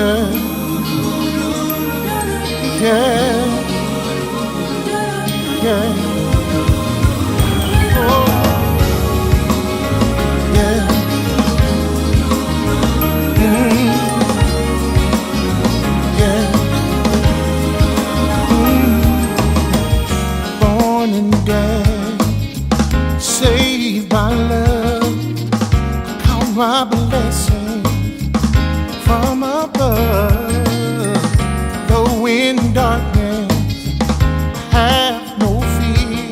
yeah, yeah, yeah, oh, yeah, yeah, born and dead, saved by love, count my blessings from above, though in darkness, have no fear,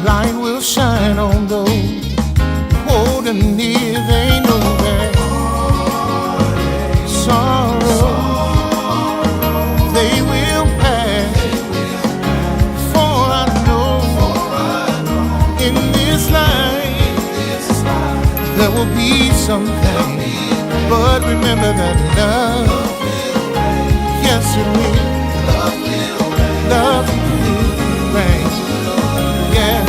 light will shine on those holding near, they know that sorrow, they will pass, for I know in this life there will be something, but remember that love, yes it will, love will reign, yeah,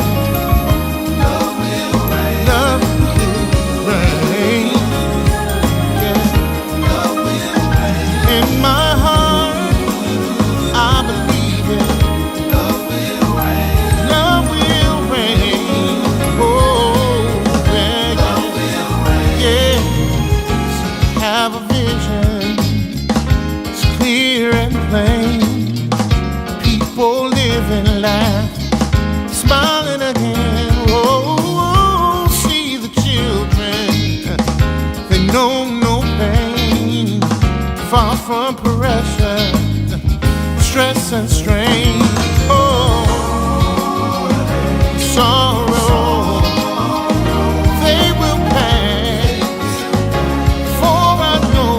love will reign, yeah, in my heart I believe it, love will reign, oh yeah, yeah, have a vision, it's clear and plain. People living life, smiling again. Oh, see the children, they know no pain, far from pressure, stress and strain. Oh, sorrow, they will pass, for I know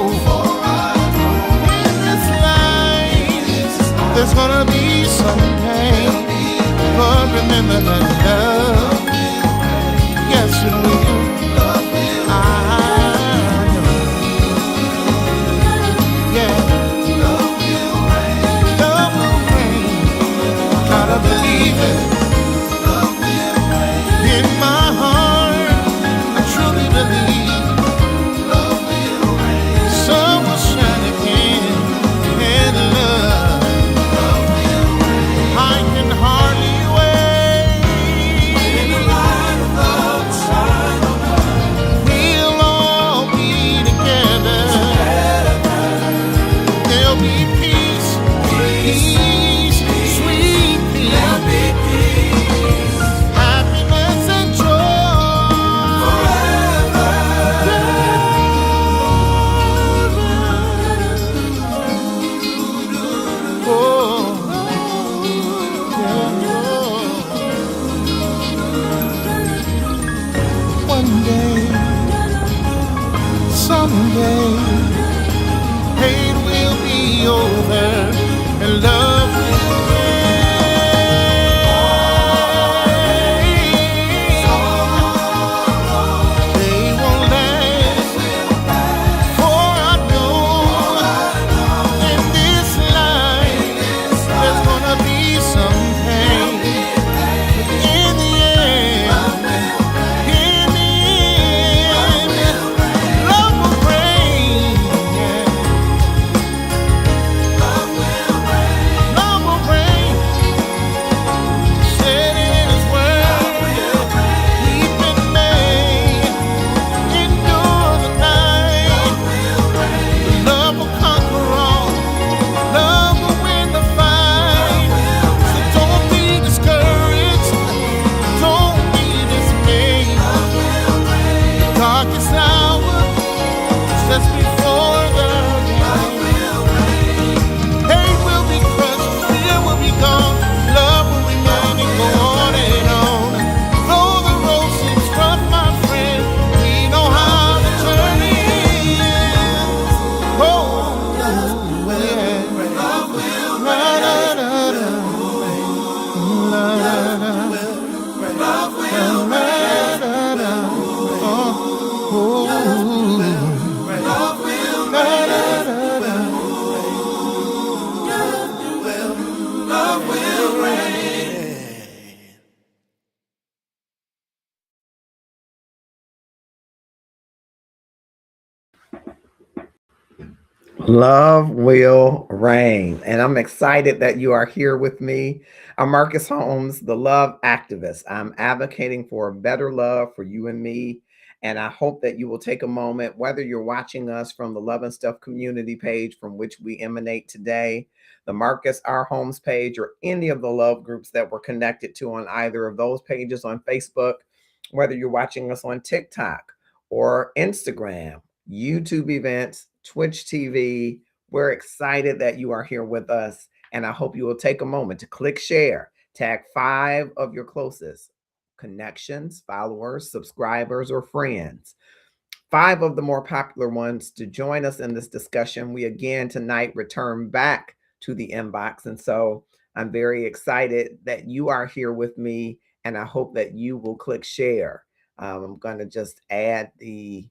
in this life there's gonna be some pain, but remember that love, yes it will, I know, yeah, love will reign, gotta believe it, in my heart, I truly believe, sun will shine again, and love, I can hardly wait. We'll all be together. There'll be peace, peace, sweet peace, happiness and joy forever. Oh. One day, someday, pain will be over and love will reign. They won't last, for I know in this life there's gonna be some pain. In the end, love will reign, yeah. Love will reign. Said in His word, keep in May, endure the night. Love will conquer all. Love will win the fight. So don't be discouraged. Don't be dismayed. Darkest hour just before the light. Hate will be crushed, fear will be gone, love will remain and go on and on. Though the road seems rough, my friend, we know how the journey ends. Oh, yeah. Love will reign. Love will reign. Oh, love will love will reign. Love will reign. And I'm excited that you are here with me. I'm Marcus Holmes, the love activist. I'm advocating for a better love for you and me. And I hope that you will take a moment, whether you're watching us from the Love and Stuff community page from which we emanate today, the Marcus R. Holmes page, or any of the love groups that we're connected to on either of those pages on Facebook, whether you're watching us on TikTok or Instagram, YouTube events, Twitch TV. We're excited that you are here with us. And I hope you will take a moment to click share, tag 5 of your closest connections, followers, subscribers, or friends. 5 of the more popular ones to join us in this discussion. We again tonight return back to the inbox. And so I'm very excited that you are here with me. And I hope that you will click share. I'm going to just add the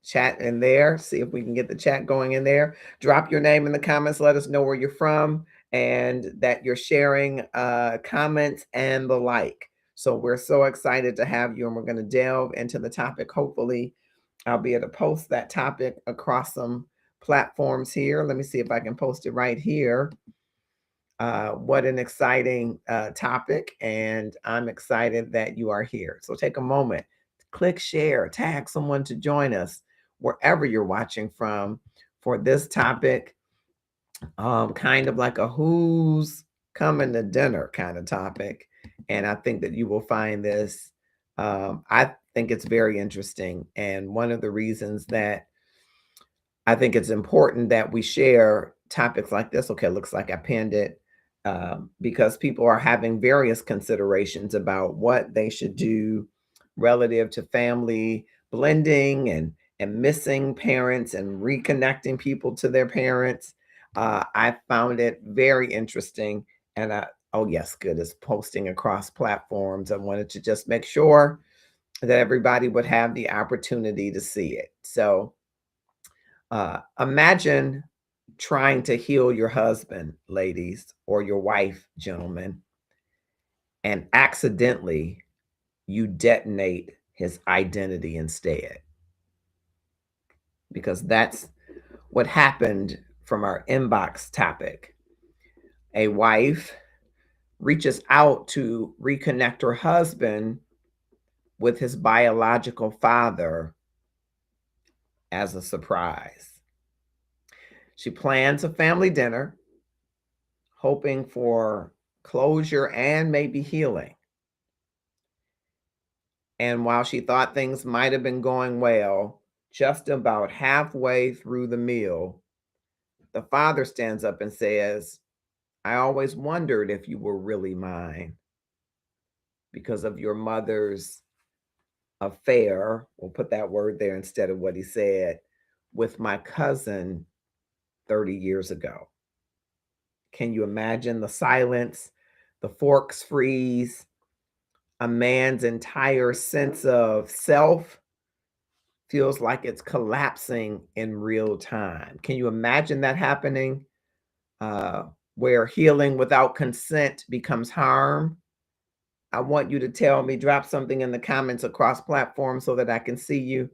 chat in there, see if we can get the chat going in there. Drop your name in the comments, let us know where you're from and that you're sharing comments and the like. So we're so excited to have you, and we're going to delve into the topic. Hopefully I'll be able to post that topic across some platforms here. Let me see if I can post it right here. What an exciting topic, and I'm excited that you are here. So take a moment, click share, tag someone to join us wherever you're watching from for this topic, kind of like a who's coming to dinner kind of topic. And I think that you will find this, I think it's very interesting. And one of the reasons that I think it's important that we share topics like this. Okay, looks like I pinned it, because people are having various considerations about what they should do relative to family blending and missing parents and reconnecting people to their parents. I found it very interesting, and oh yes, good, it's posting across platforms. I wanted to just make sure that everybody would have the opportunity to see it. So imagine trying to heal your husband, ladies, or your wife, gentlemen, and accidentally you detonate his identity instead. Because that's what happened from our inbox topic. A wife reaches out to reconnect her husband with his biological father as a surprise. She plans a family dinner, hoping for closure and maybe healing. And while she thought things might have been going well, just about halfway through the meal, the father stands up and says, I always wondered if you were really mine because of your mother's affair. We'll put that word there instead of what he said, with my cousin 30 years ago. Can you imagine the silence? The forks freeze. A man's entire sense of self feels like it's collapsing in real time. Can you imagine that happening? Where healing without consent becomes harm. I want you to tell me, drop something in the comments across platforms so that I can see you.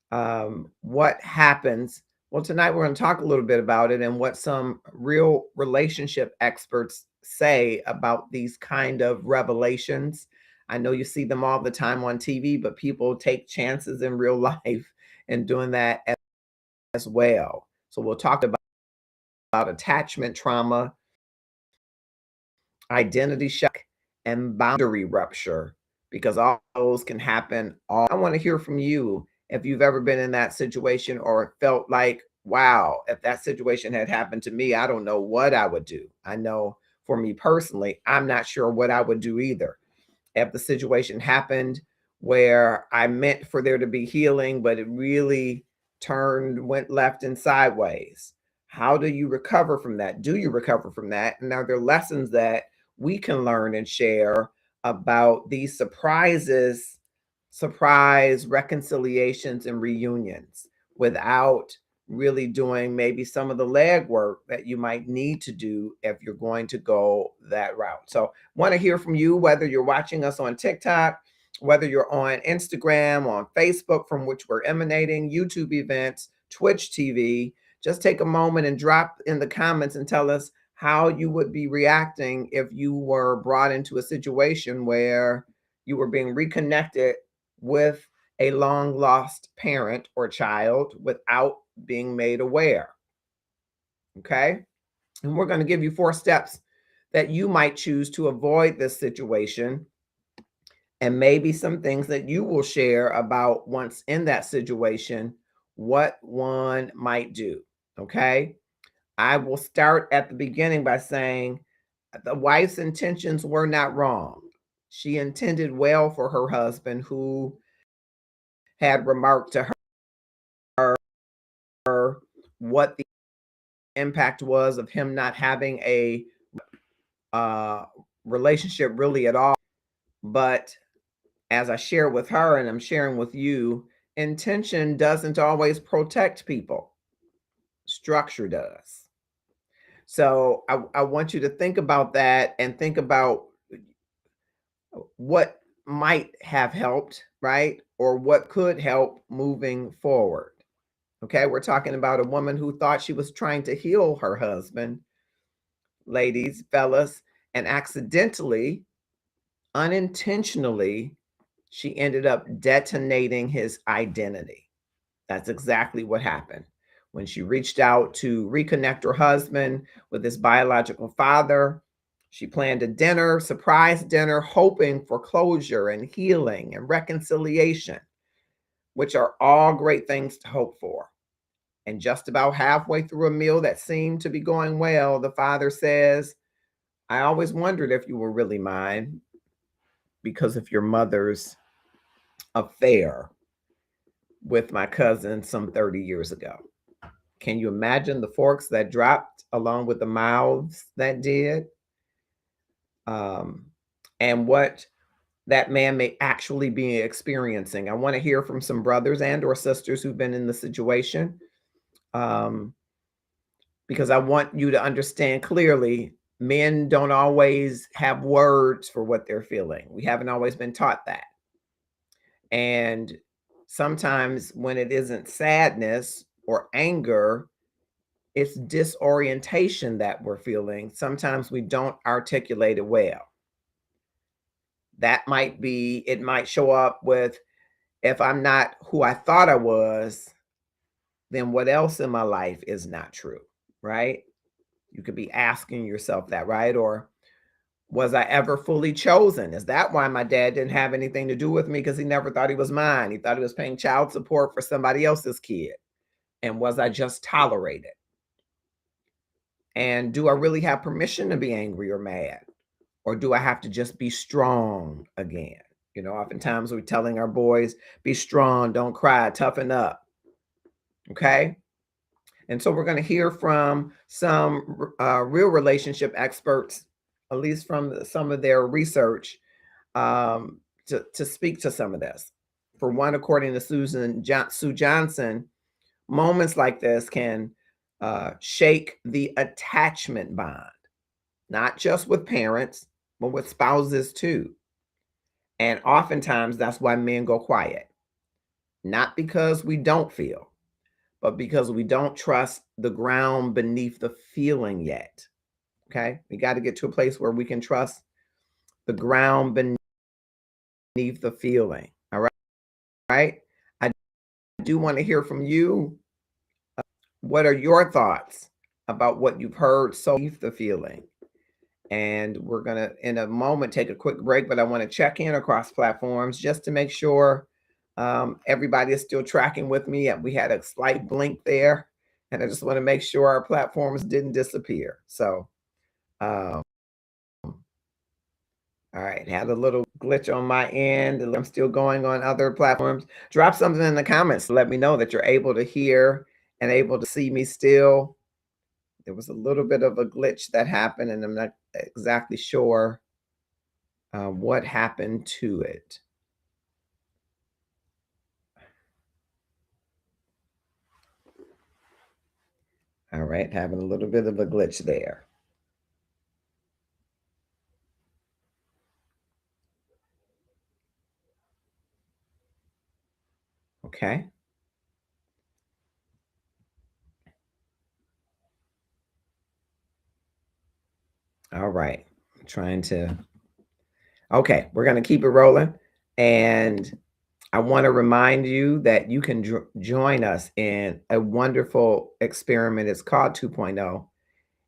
What happens? Well, tonight we're going to talk a little bit about it and what some real relationship experts say about these kind of revelations. I know you see them all the time on TV, but people take chances in real life and doing that as well. So we'll talk about attachment trauma, identity shock, and boundary rupture, because all those can happen. I want to hear from you if you've ever been in that situation or felt like, wow, if that situation had happened to me, I don't know what I would do. I know for me personally, I'm not sure what I would do either. If the situation happened where I meant for there to be healing, but it really went left and sideways, how do you recover from that? Do you recover from that? And are there lessons that we can learn and share about these surprise reconciliations and reunions without really doing maybe some of the legwork that you might need to do if you're going to go that route? So want to hear from you, whether you're watching us on TikTok, whether you're on Instagram, on Facebook, from which we're emanating, YouTube events, Twitch TV. just take a moment and drop in the comments and tell us how you would be reacting if you were brought into a situation where you were being reconnected with a long lost parent or child without being made aware. Okay. And we're going to give you 4 steps that you might choose to avoid this situation, and maybe some things that you will share about once in that situation, what one might do. Okay. I will start at the beginning by saying the wife's intentions were not wrong. She intended well for her husband, who had remarked to her what the impact was of him not having a uh, relationship really at all. But as I share with her and I'm sharing with you, intention doesn't always protect people, structure does. So I want you to think about that and think about what might have helped, right? Or what could help moving forward. Okay, we're talking about a woman who thought she was trying to heal her husband, ladies, fellas, and accidentally, unintentionally, she ended up detonating his identity. That's exactly what happened. When she reached out to reconnect her husband with his biological father, she planned a dinner, surprise dinner, hoping for closure and healing and reconciliation, which are all great things to hope for. And just about halfway through a meal that seemed to be going well, the father says, "I always wondered if you were really mine because of your mother's affair with my cousin some 30 years ago." Can you imagine the forks that dropped along with the mouths that did? Um, and what that man may actually be experiencing. I want to hear from some brothers and or sisters who've been in the situation, um, because I want you to understand clearly men don't always have words for what they're feeling. We haven't always been taught that. And sometimes when it isn't sadness or anger, it's disorientation that we're feeling. Sometimes we don't articulate it well. That might be, it might show up with, if I'm not who I thought I was, then what else in my life is not true, right? You could be asking yourself that, right? Or was I ever fully chosen? Is that why my dad didn't have anything to do with me? Because he never thought he was mine. He thought he was paying child support for somebody else's kid. And was I just tolerated? And do I really have permission to be angry or mad? Or do I have to just be strong again? You know, oftentimes we're telling our boys, be strong, don't cry, toughen up. Okay. And so we're going to hear from some real relationship experts, at least from some of their research, to speak to some of this. For one, according to Sue Johnson, moments like this can shake the attachment bond, not just with parents, but with spouses too. And oftentimes that's why men go quiet, not because we don't feel, but because we don't trust the ground beneath the feeling yet. Okay. We got to get to a place where we can trust the ground beneath the feeling. All right. Right. I do want to hear from you. What are your thoughts about what you've heard so beneath the feeling? And we're going to, in a moment, take a quick break, but I want to check in across platforms just to make sure everybody is still tracking with me. We had a slight blink there, and I just want to make sure our platforms didn't disappear. So, all right, had a little glitch on my end. I'm still going on other platforms. Drop something in the comments to let me know that you're able to hear and able to see me still. There was a little bit of a glitch that happened, and I'm not exactly sure what happened to it. All right, having a little bit of a glitch there. Okay. All right. I'm trying to. Okay, we're going to keep it rolling. And I want to remind you that you can join us in a wonderful experiment. It's called 2.0.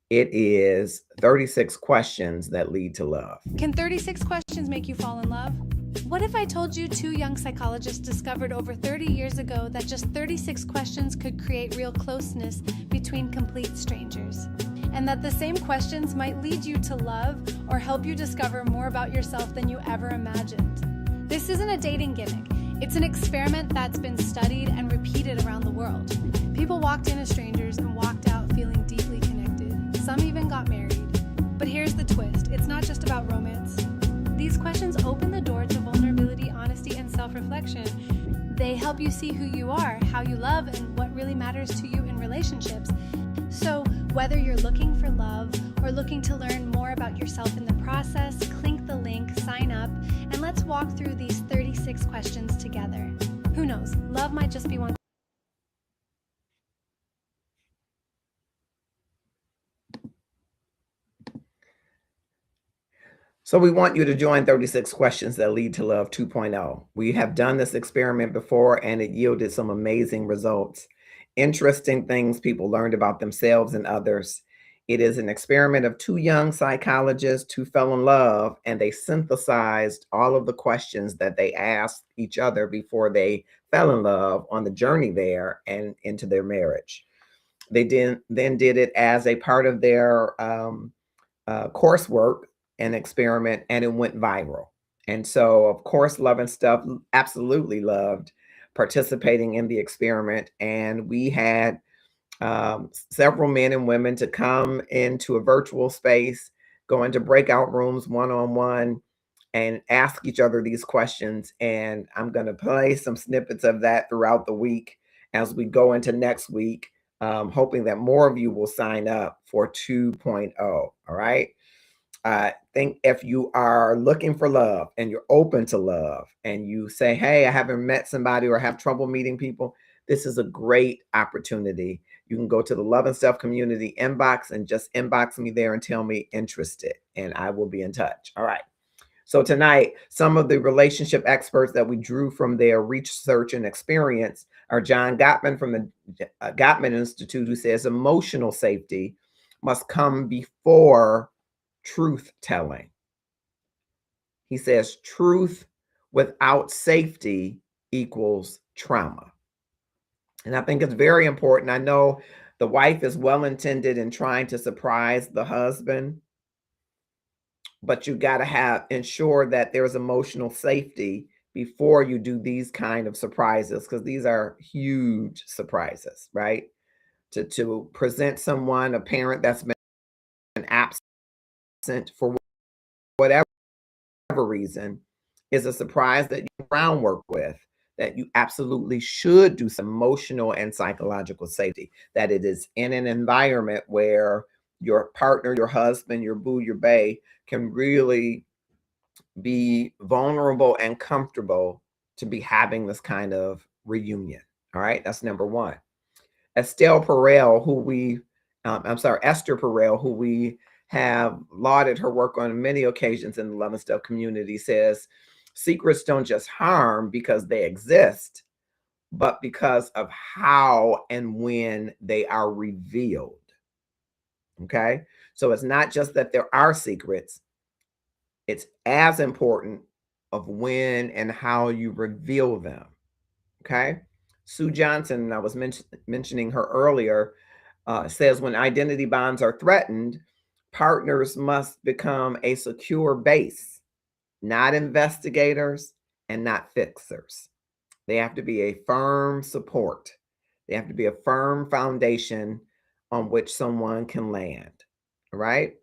It is 36 questions that lead to love. Can 36 questions make you fall in love? What if I told you two young psychologists discovered over 30 years ago that just 36 questions could create real closeness between complete strangers? And that the same questions might lead you to love or help you discover more about yourself than you ever imagined. This isn't a dating gimmick. It's an experiment that's been studied and repeated around the world. People walked in as strangers and walked out feeling deeply connected. Some even got married. But here's the twist. It's not just about romance. These questions open the door to vulnerability, honesty, and self-reflection. They help you see who you are, how you love, and what really matters to you in relationships. So whether you're looking for love or looking to learn more about yourself in the process, click the link, sign up, and let's walk through these 36 questions together. Who knows? Love might just be one. So we want you to join 36 Questions That Lead to Love 2.0. We have done this experiment before and it yielded some amazing results. Interesting things people learned about themselves and others. It is an experiment of two young psychologists who fell in love and they synthesized all of the questions that they asked each other before they fell in love on the journey there and into their marriage. They then did it as a part of their coursework and experiment, and it went viral. And so, of course, Love and Stuff absolutely loved participating in the experiment. And we had several men and women to come into a virtual space, go into breakout rooms one-on-one, and ask each other these questions. And I'm going to play some snippets of that throughout the week as we go into next week, hoping that more of you will sign up for 2.0. All right. I think if you are looking for love and you're open to love and you say, hey, I haven't met somebody or have trouble meeting people, this is a great opportunity. You can go to the Love and Stuff community inbox and just inbox me there and tell me interested, and I will be in touch. All right. So tonight, some of the relationship experts that we drew from their research and experience are John Gottman from the Gottman Institute, who says emotional safety must come before truth telling. He says truth without safety equals trauma. And I think it's very important. I know the wife is well intended in trying to surprise the husband, but you got to ensure that there's emotional safety before you do these kind of surprises, because these are huge surprises, right? To present someone, a parent that's been absent for whatever reason, is a surprise that you groundwork with, that you absolutely should do some emotional and psychological safety, that it is in an environment where your partner, your husband, your boo, your bae can really be vulnerable and comfortable to be having this kind of reunion. All right, that's number one. Esther Perel, who we have lauded her work on many occasions in the Love and Stuff community, says secrets don't just harm because they exist, but because of how and when they are revealed. Okay, so it's not just that there are secrets, it's as important of when and how you reveal them. Okay, Sue Johnson, I was mentioning her earlier, says when identity bonds are threatened, partners must become a secure base, not investigators and not fixers. They have to be a firm support. They have to be a firm foundation on which someone can land, right?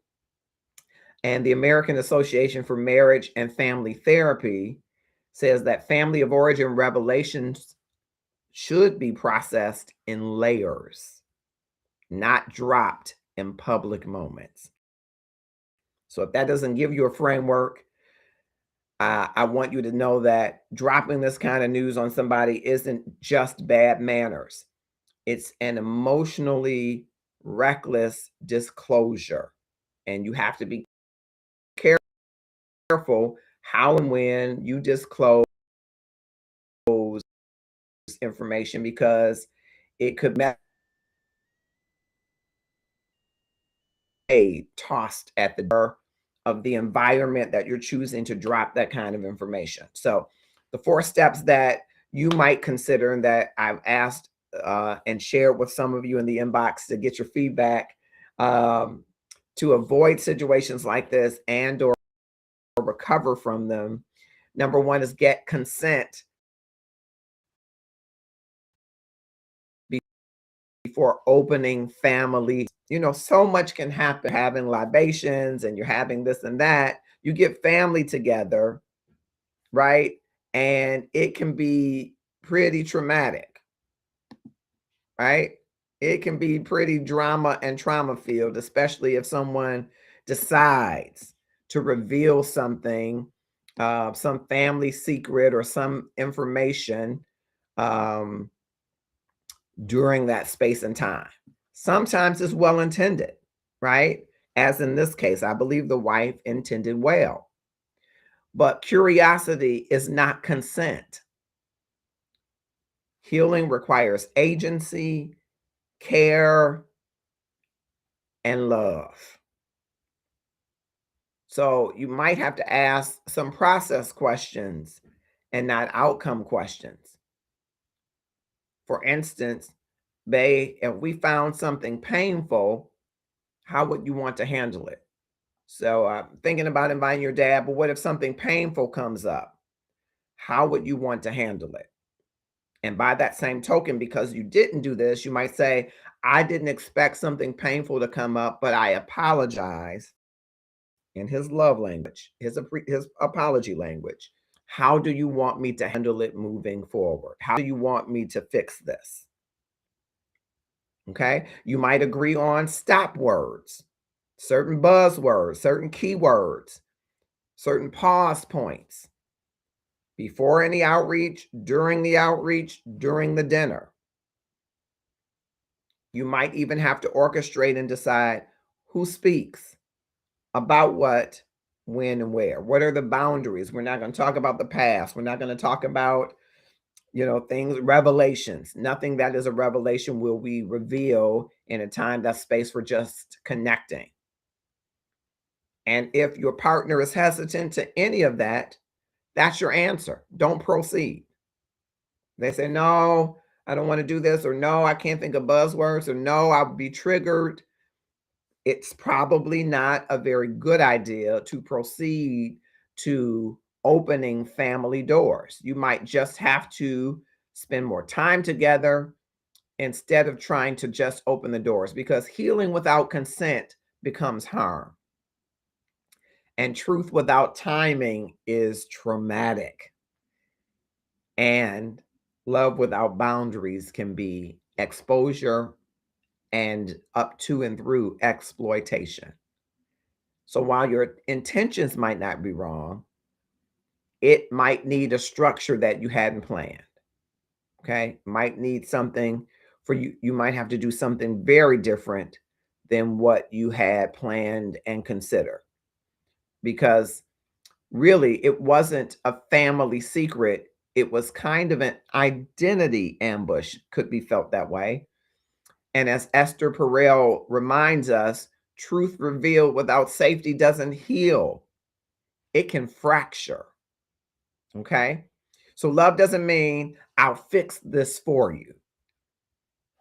And the American Association for Marriage and Family Therapy says that family of origin revelations should be processed in layers, not dropped in public moments. So if that doesn't give you a framework, I want you to know that dropping this kind of news on somebody isn't just bad manners. It's an emotionally reckless disclosure, and you have to be careful how and when you disclose information, because it could be tossed at the door of the environment that you're choosing to drop that kind of information. So the 4 steps that you might consider and that I've asked and shared with some of you in the inbox to get your feedback, to avoid situations like this and or recover from them. Number 1 is get consent before opening family. You know, so much can happen. Having libations and you're having this and that. You get family together, right? And it can be pretty traumatic, right? It can be pretty drama and trauma filled, especially if someone decides to reveal something, some family secret or some information um, during that space and time. Sometimes it's well intended, right? As in this case, I believe the wife intended well. But curiosity is not consent. Healing requires agency, care, and love. So you might have to ask some process questions and not outcome questions. For instance, babe, if we found something painful, how would you want to handle it? So thinking about inviting your dad, but what if something painful comes up? How would you want to handle it? And by that same token, because you didn't do this, you might say, I didn't expect something painful to come up, but I apologize in his love language, his apology language. How do you want me to handle it moving forward? How do you want me to fix this? Okay. You might agree on stop words, certain buzzwords, certain keywords, certain pause points before any outreach, during the dinner. You might even have to orchestrate and decide who speaks, about what, when, and where. What are the boundaries? We're not going to talk about the past. We're not going to talk about, things, revelations. Nothing that is a revelation will we reveal in a time that's space for just connecting. And if your partner is hesitant to any of that, that's your answer. Don't proceed. They say, no, I don't want to do this, or no, I can't think of buzzwords, or no, I'll be triggered. It's probably not a very good idea to proceed to opening family doors. You might just have to spend more time together instead of trying to just open the doors, because healing without consent becomes harm. And truth without timing is traumatic. And love without boundaries can be exposure and up to and through exploitation. So while your intentions might not be wrong, it might need a structure that you hadn't planned. Okay. Might need something for you. You might have to do something very different than what you had planned and considered. Because really, it wasn't a family secret. It was kind of an identity ambush, could be felt that way. And as Esther Perel reminds us, truth revealed without safety doesn't heal, it can fracture. Okay. So love doesn't mean I'll fix this for you.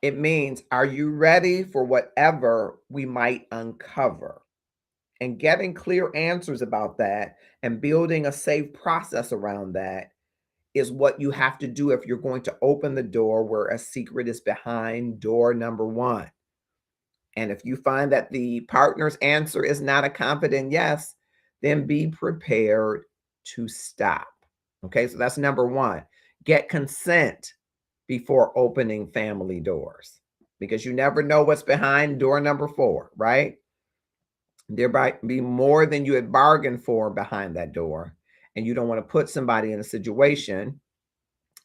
It means, are you ready for whatever we might uncover? And getting clear answers about that and building a safe process around that is what you have to do if you're going to open the door where a secret is behind door number 1. And if you find that the partner's answer is not a confident yes, then be prepared to stop. Okay, so that's number 1. Get consent before opening family doors, because you never know what's behind door number 4, right? There might be more than you had bargained for behind that door. And you don't want to put somebody in a situation,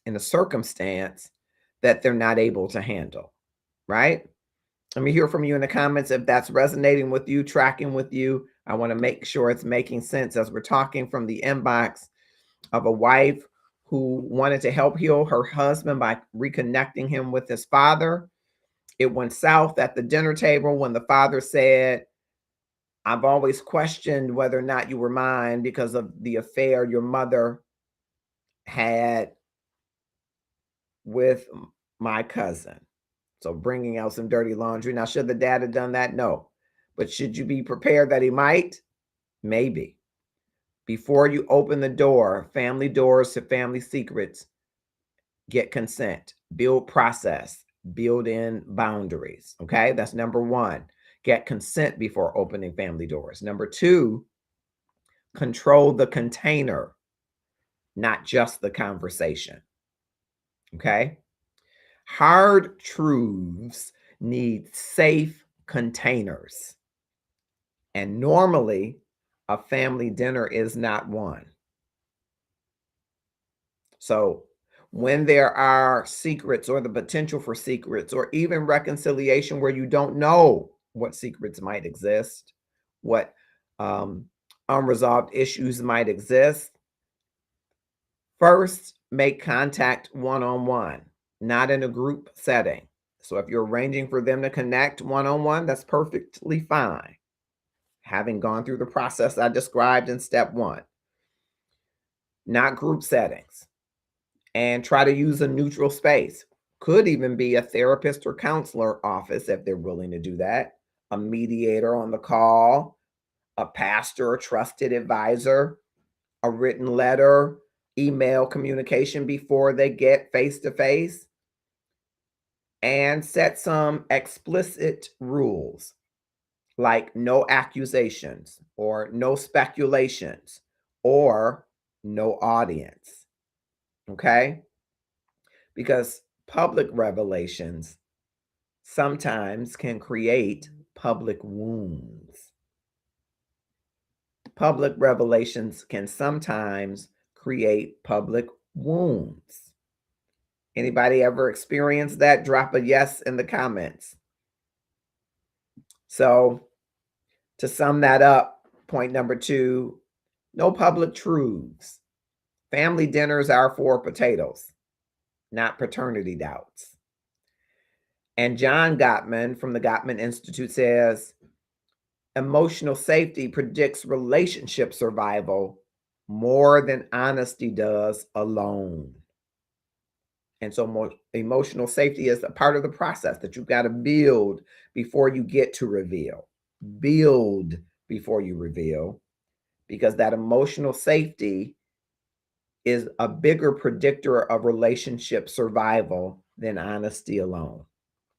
in a circumstance that they're not able to handle, right? Let me hear from you in the comments if that's resonating with you, tracking with you. I want to make sure it's making sense as we're talking from the inbox of a wife who wanted to help heal her husband by reconnecting him with his father. It went south at the dinner table when the father said, I've always questioned whether or not you were mine because of the affair your mother had with my cousin. So bringing out some dirty laundry. Now, should the dad have done that? No. But should you be prepared that he might? Maybe. Before you open the door, family doors to family secrets, get consent, build process, build in boundaries. Okay, that's number one. Get consent before opening family doors. Number two, control the container, not just the conversation. Okay, hard truths need safe containers. And normally, a family dinner is not one. So, when there are secrets or the potential for secrets or even reconciliation where you don't know what secrets might exist, what unresolved issues might exist, first make contact one on one, not in a group setting. So, if you're arranging for them to connect one on one, that's perfectly fine. Having gone through the process I described in step one, not group settings. And try to use a neutral space. Could even be a therapist or counselor office if they're willing to do that, a mediator on the call, a pastor or trusted advisor, a written letter, email communication before they get face to face, and set some explicit rules like no accusations or no speculations or no audience. Okay? Because public revelations sometimes can create public wounds. Public revelations can sometimes create public wounds. Anybody ever experienced that? Drop a yes in the comments. So, to sum that up, point number two, no public truths. Family dinners are for potatoes, not paternity doubts. And John Gottman from the Gottman Institute says, emotional safety predicts relationship survival more than honesty does alone. And so emotional safety is a part of the process that you've got to build before you get to reveal. Build before you reveal, because that emotional safety is a bigger predictor of relationship survival than honesty alone.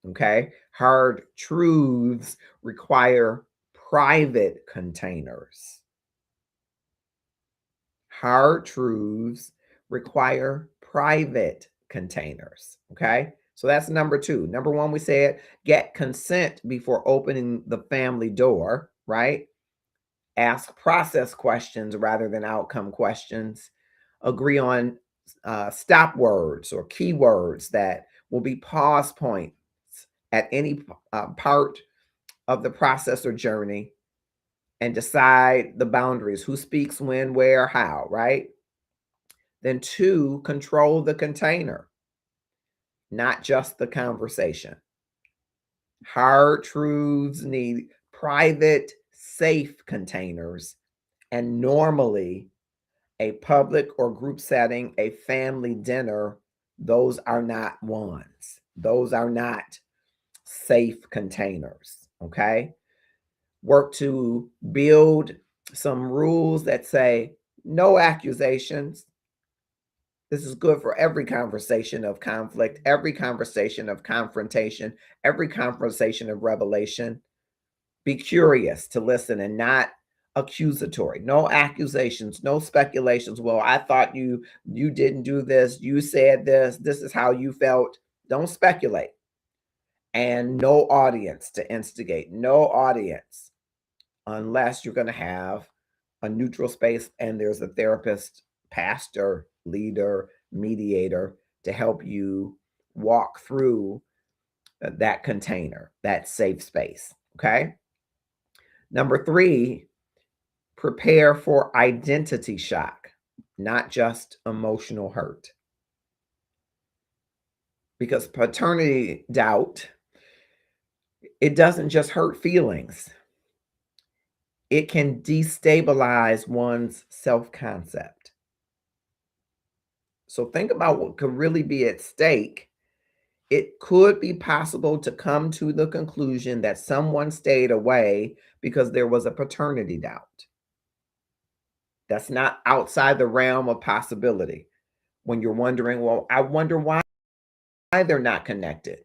Okay. Hard truths require private containers. Hard truths require private containers. Okay. So that's number two. Number one, we said get consent before opening the family door, right? Ask process questions rather than outcome questions. Agree on stop words or keywords that will be pause points at any part of the process or journey, and decide the boundaries, who speaks, when, where, how, right? Then two, control the container, not just the conversation. Hard truths need private, safe containers, and normally a public or group setting, a family dinner, those are not ones. Those are not safe containers, okay? Work to build some rules that say no accusations. This is good for every conversation of conflict, every conversation of confrontation, every conversation of revelation. Be curious to listen and not accusatory. No accusations, no speculations. Well, I thought you didn't do this, you said this is how you felt. Don't speculate. And no audience to instigate. No audience unless you're going to have a neutral space and there's a therapist, pastor, leader, mediator to help you walk through that container, that safe space. Okay. Number three, prepare for identity shock, not just emotional hurt. Because paternity doubt, it doesn't just hurt feelings, it can destabilize one's self concept. So think about what could really be at stake. It could be possible to come to the conclusion that someone stayed away because there was a paternity doubt. That's not outside the realm of possibility. When you're wondering, well, I wonder why they're not connected.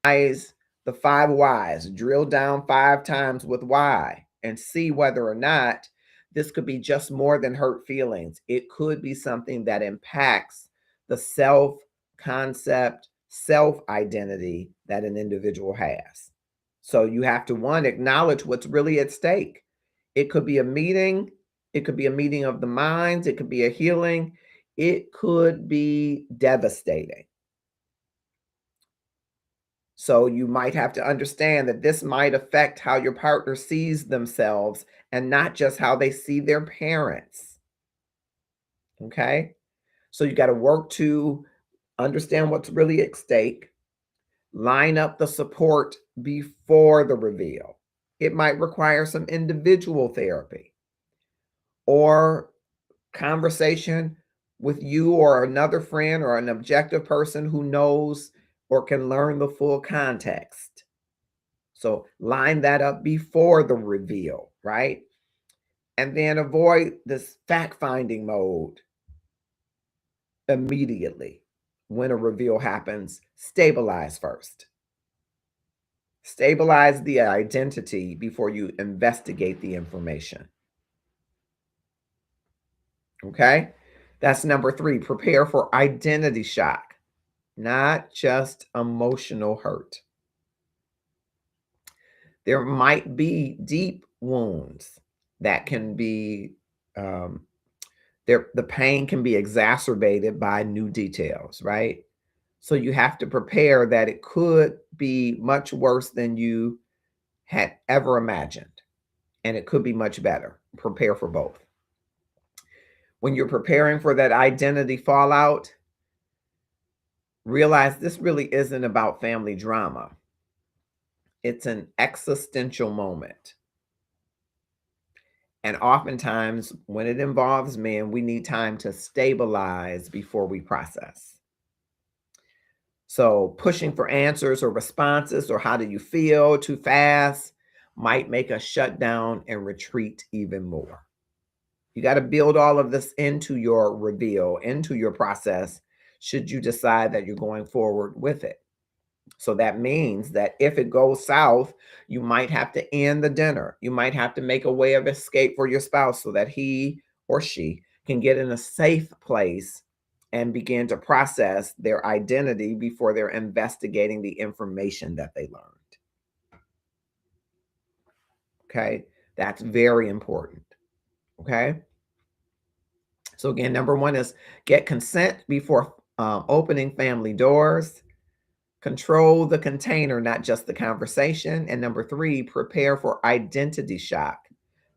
Whys, the 5 whys, drill down 5 times with why and see whether or not this could be just more than hurt feelings. It could be something that impacts the self concept, self identity that an individual has. So you have to, one, acknowledge what's really at stake. It could be a meeting, it could be a meeting of the minds, it could be a healing, it could be devastating. So you might have to understand that this might affect how your partner sees themselves and not just how they see their parents. Okay? So you got to work to understand what's really at stake, line up the support before the reveal. It might require some individual therapy or conversation with you or another friend or an objective person who knows or can learn the full context. So line that up before the reveal, right? And then avoid this fact-finding mode immediately. When a reveal happens, stabilize first. Stabilize the identity before you investigate the information. Okay? That's number 3. Prepare for identity shock, not just emotional hurt. There might be deep wounds that can be, the pain can be exacerbated by new details, right? So you have to prepare that it could be much worse than you had ever imagined, and it could be much better. Prepare for both. When you're preparing for that identity fallout, realize this really isn't about family drama. It's an existential moment. And oftentimes, when it involves men, we need time to stabilize before we process. So pushing for answers or responses or how do you feel too fast might make us shut down and retreat even more. You got to build all of this into your reveal, into your process, should you decide that you're going forward with it. So that means that if it goes south, you might have to end the dinner. You might have to make a way of escape for your spouse so that he or she can get in a safe place and begin to process their identity before they're investigating the information that they learned. Okay, that's very important. Okay. So again, number 1 is get consent before opening family doors. Control the container, not just the conversation. And number 3, prepare for identity shock,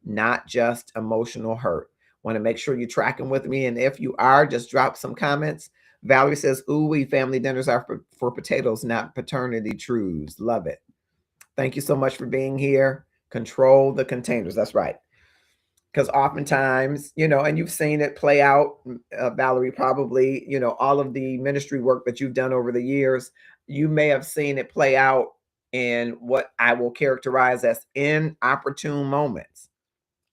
not just emotional hurt. Want to make sure you're tracking with me. And if you are, just drop some comments. Valerie says, ooh, we family dinners are for potatoes, not paternity truths. Love it. Thank you so much for being here. Control the containers. That's right. Because oftentimes, and you've seen it play out, Valerie, probably, all of the ministry work that you've done over the years, you may have seen it play out in what I will characterize as inopportune moments.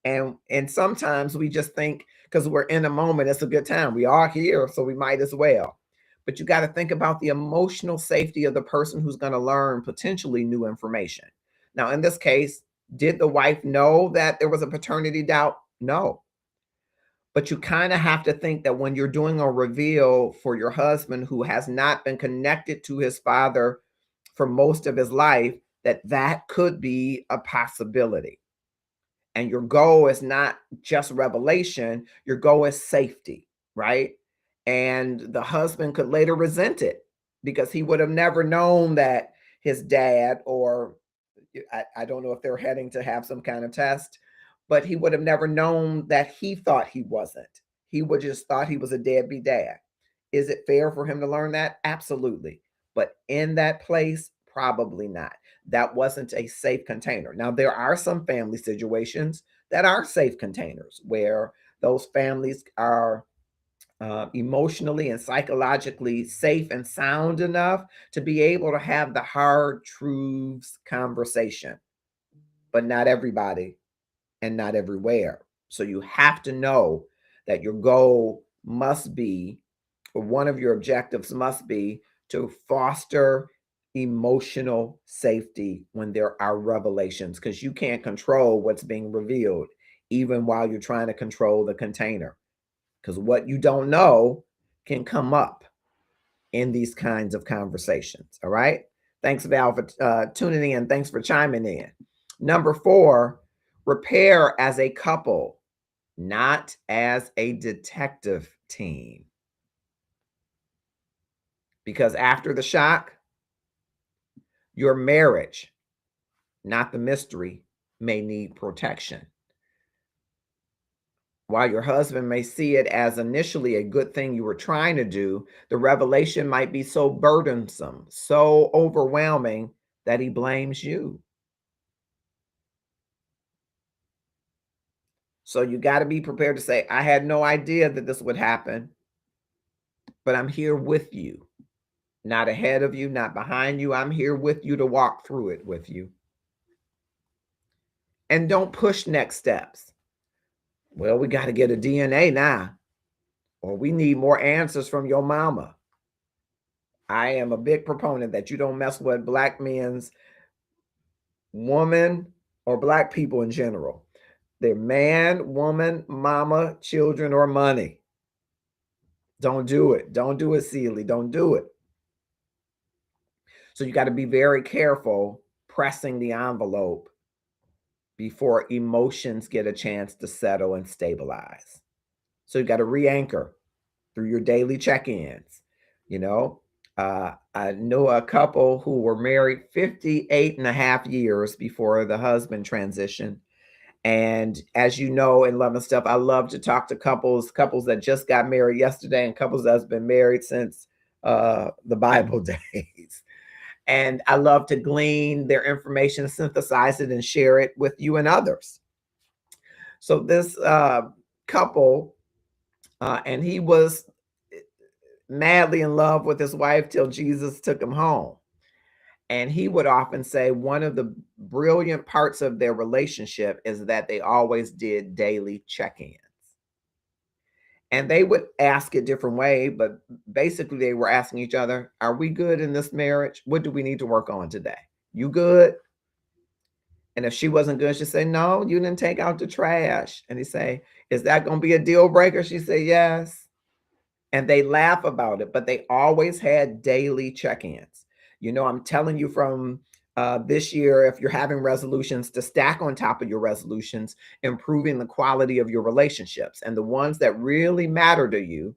And sometimes we just think because we're in a moment, it's a good time. We are here, so we might as well. But you got to think about the emotional safety of the person who's going to learn potentially new information. Now, in this case, did the wife know that there was a paternity doubt? No. But you kind of have to think that when you're doing a reveal for your husband who has not been connected to his father for most of his life, that could be a possibility. And your goal is not just revelation, your goal is safety, right? And the husband could later resent it because he would have never known that his dad, or I don't know if they're heading to have some kind of test, but he would have never known that he thought he wasn't. He would just thought he was a deadbeat dad. Is it fair for him to learn that? Absolutely. But in that place, probably not. That wasn't a safe container. Now, there are some family situations that are safe containers where those families are emotionally and psychologically safe and sound enough to be able to have the hard truths conversation, but not everybody and not everywhere. So you have to know that your goal must be, or one of your objectives must be, to foster emotional safety when there are revelations, because you can't control what's being revealed, even while you're trying to control the container, because what you don't know can come up in these kinds of conversations. All right. Thanks, Val, for tuning in. Thanks for chiming in. Number 4, repair as a couple, not as a detective team. Because after the shock, your marriage, not the mystery, may need protection. While your husband may see it as initially a good thing you were trying to do, the revelation might be so burdensome, so overwhelming that he blames you. So you got to be prepared to say, I had no idea that this would happen, but I'm here with you. Not ahead of you, not behind you. I'm here with you to walk through it with you. And don't push next steps. Well, we got to get a DNA now, or we need more answers from your mama. I am a big proponent that you don't mess with Black men's, woman, or Black people in general. They're man, woman, mama, children, or money. Don't do it. Don't do it, Sealy. Don't do it. So you got to be very careful pressing the envelope before emotions get a chance to settle and stabilize. So you got to re-anchor through your daily check-ins. You know, I know a couple who were married 58 and a half years before the husband transitioned. And as you know, in Love and Stuff, I love to talk to couples that just got married yesterday and couples that's been married since the Bible days. And I love to glean their information, synthesize it, and share it with you and others. So this couple, and he was madly in love with his wife till Jesus took him home. And he would often say one of the brilliant parts of their relationship is that they always did daily check-ins. And they would ask a different way, but basically they were asking each other, are we good in this marriage? What do we need to work on today? You good? And if she wasn't good, she'd say, no, you didn't take out the trash. And he'd say, is that going to be a deal breaker? She'd say, yes. And they laugh about it, but they always had daily check-ins. You know, I'm telling you from this year, if you're having resolutions, to stack on top of your resolutions, improving the quality of your relationships. And the ones that really matter to you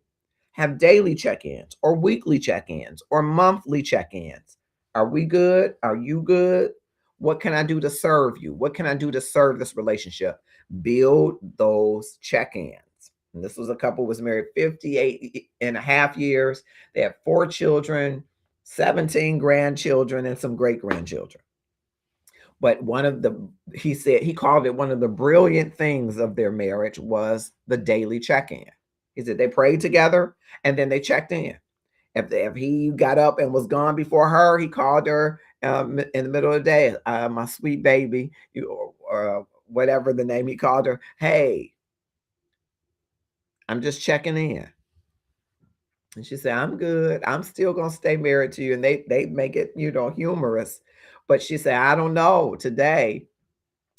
have daily check-ins or weekly check-ins or monthly check-ins. Are we good? Are you good? What can I do to serve you? What can I do to serve this relationship? Build those check-ins. And this was a couple who was married 58 and a half years. They had 4 children, 17 grandchildren, and some great grandchildren. But he said, he called it one of the brilliant things of their marriage was the daily check-in. He said they prayed together and then they checked in. If he got up and was gone before her, he called her in the middle of the day, my sweet baby, or whatever the name he called her. Hey, I'm just checking in. And she said, I'm good. I'm still going to stay married to you. And they make it, humorous. But she said, I don't know today.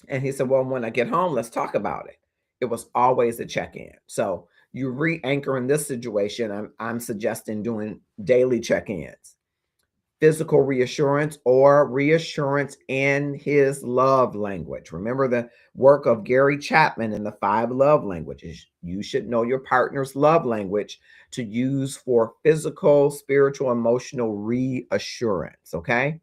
And he said, well, when I get home, let's talk about it. It was always a check-in. So you re-anchor in this situation. I'm suggesting doing daily check-ins, physical reassurance, or reassurance in his love language. Remember the work of Gary Chapman in the 5 love languages. You should know your partner's love language to use for physical, spiritual, emotional reassurance. Okay.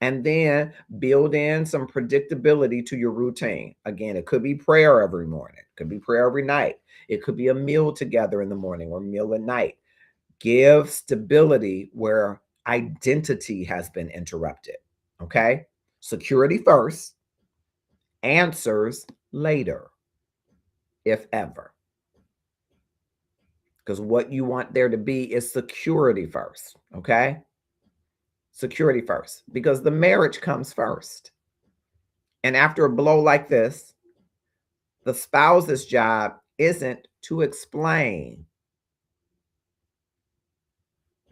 And then build in some predictability to your routine. Again, it could be prayer every morning, it could be prayer every night, it could be a meal together in the morning or meal at night. Give stability where identity has been interrupted. Okay. Security first, answers later, if ever. Because what you want there to be is security first. Okay. Security first, because the marriage comes first. And after a blow like this, the spouse's job isn't to explain,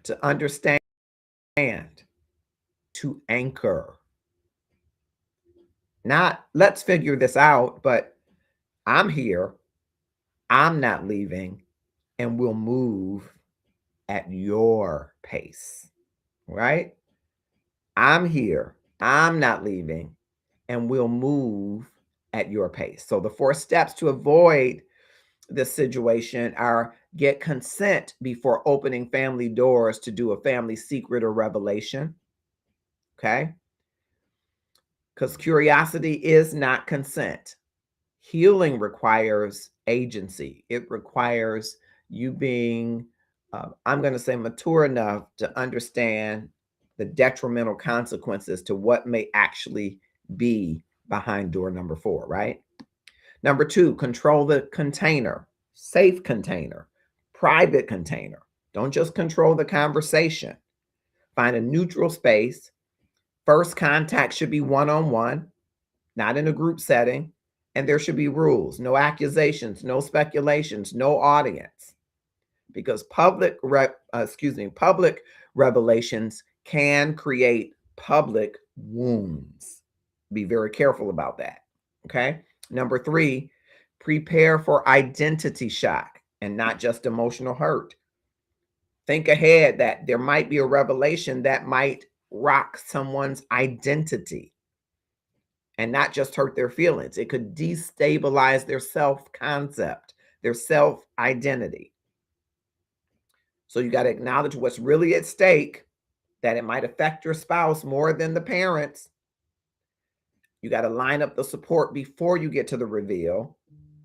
to understand, to anchor. Not let's figure this out, but I'm here, I'm not leaving, and we'll move at your pace, right? I'm here, I'm not leaving, and we'll move at your pace. So the 4 steps to avoid this situation are: get consent before opening family doors to do a family secret or revelation. Okay. Because curiosity is not consent. Healing requires agency, it requires you being, I'm going to say, mature enough to understand the detrimental consequences to what may actually be behind door number 4, right? Number 2, control the container, safe container, private container. Don't just control the conversation. Find a neutral space. First contact should be one-on-one, not in a group setting. And there should be rules: no accusations, no speculations, no audience. Because public revelations can create public wounds. Be very careful about that. Okay. Number 3, prepare for identity shock and not just emotional hurt. Think ahead that there might be a revelation that might rock someone's identity and not just hurt their feelings. It could destabilize their self-concept, their self-identity. So you got to acknowledge what's really at stake, that it might affect your spouse more than the parents. You got to line up the support before you get to the reveal.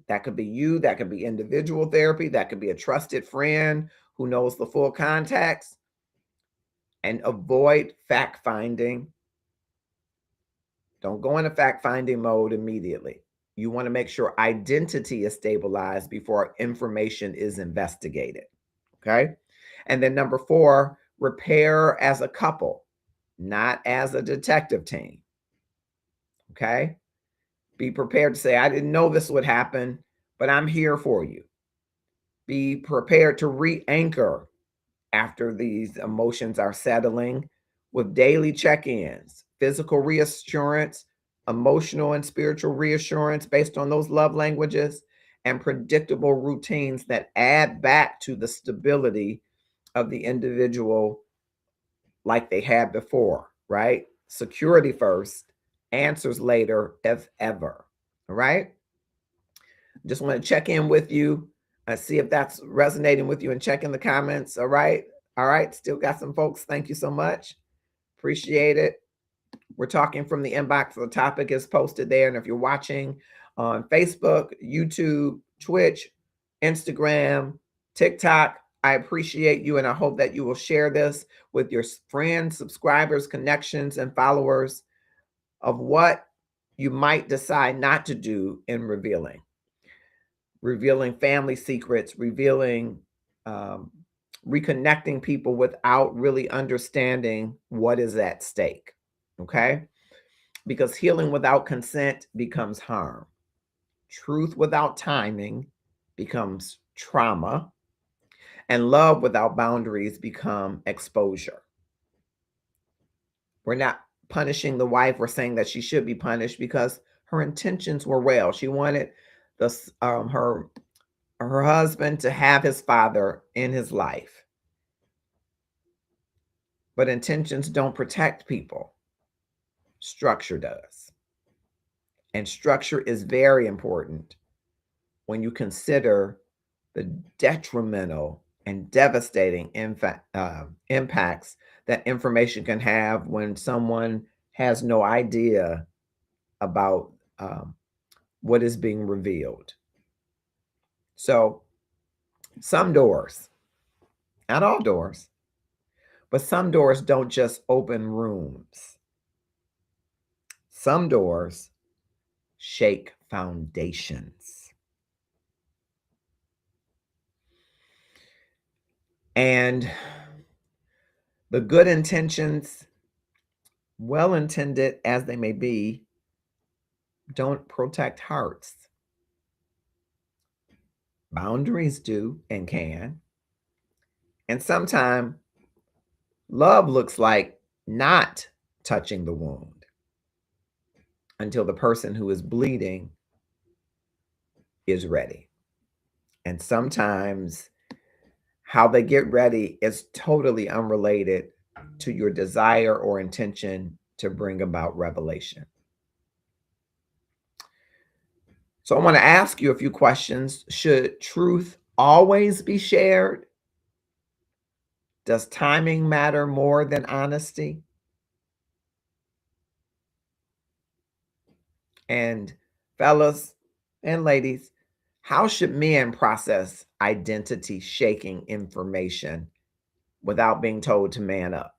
That could be you, that could be individual therapy, that could be a trusted friend who knows the full context. And avoid fact-finding. Don't go into fact-finding mode immediately. You want to make sure identity is stabilized before information is investigated. Okay. And then number 4, repair as a couple, not as a detective team. Okay. Be prepared to say, I didn't know this would happen, but I'm here for you. Be prepared to re-anchor after these emotions are settling with daily check-ins, physical reassurance, emotional and spiritual reassurance based on those love languages, and predictable routines that add back to the stability of the individual like they had before, right? Security first, answers later, if ever. All right. Just want to check in with you, see if that's resonating with you, and check in the comments. All right. All right. Still got some folks. Thank you so much. Appreciate it. We're talking from the inbox. The topic is posted there. And if you're watching on Facebook, YouTube, Twitch, Instagram, TikTok, I appreciate you. And I hope that you will share this with your friends, subscribers, connections, and followers of what you might decide not to do in revealing family secrets, revealing, reconnecting people without really understanding what is at stake. Okay. Because healing without consent becomes harm. Truth without timing becomes trauma. And love without boundaries become exposure. We're not punishing the wife. We're saying that she should be punished because her intentions were well. She wanted her husband to have his father in his life. But intentions don't protect people. Structure does. And structure is very important when you consider the detrimental and devastating impacts that information can have when someone has no idea about what is being revealed. So some doors, not all doors, but some doors don't just open rooms. Some doors shake foundations. And the good intentions, well intended as they may be, don't protect hearts. Boundaries do and can. And sometimes love looks like not touching the wound until the person who is bleeding is ready. And sometimes how they get ready is totally unrelated to your desire or intention to bring about revelation. So I want to ask you a few questions. Should truth always be shared? Does timing matter more than honesty? And fellas and ladies, how should men process identity shaking information without being told to man up?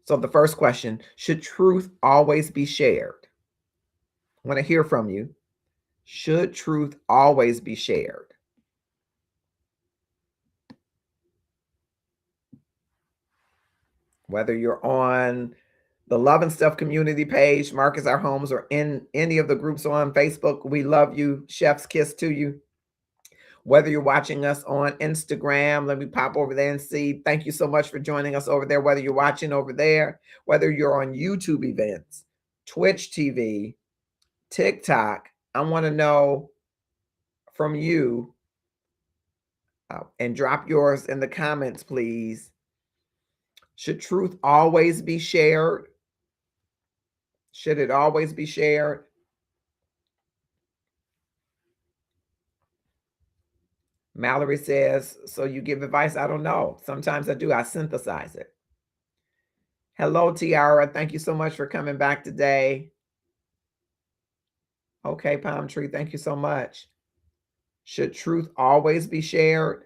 So the first question, should truth always be shared? I want to hear from you. Should truth always be shared? Whether you're on the Love and Stuff community page, Marcus Our Homes, or in any of the groups on Facebook, we love you. Chef's kiss to you. Whether you're watching us on Instagram, let me pop over there and see. Thank you so much for joining us over there. Whether you're watching over there, whether you're on YouTube events, Twitch TV, TikTok, I want to know from you, and drop yours in the comments, please. Should truth always be shared? Should it always be shared? Mallory says, so you give advice? I don't know. Sometimes I do. I synthesize it. Hello, Tiara. Thank you so much for coming back today. Okay, Palm Tree, thank you so much. Should truth always be shared?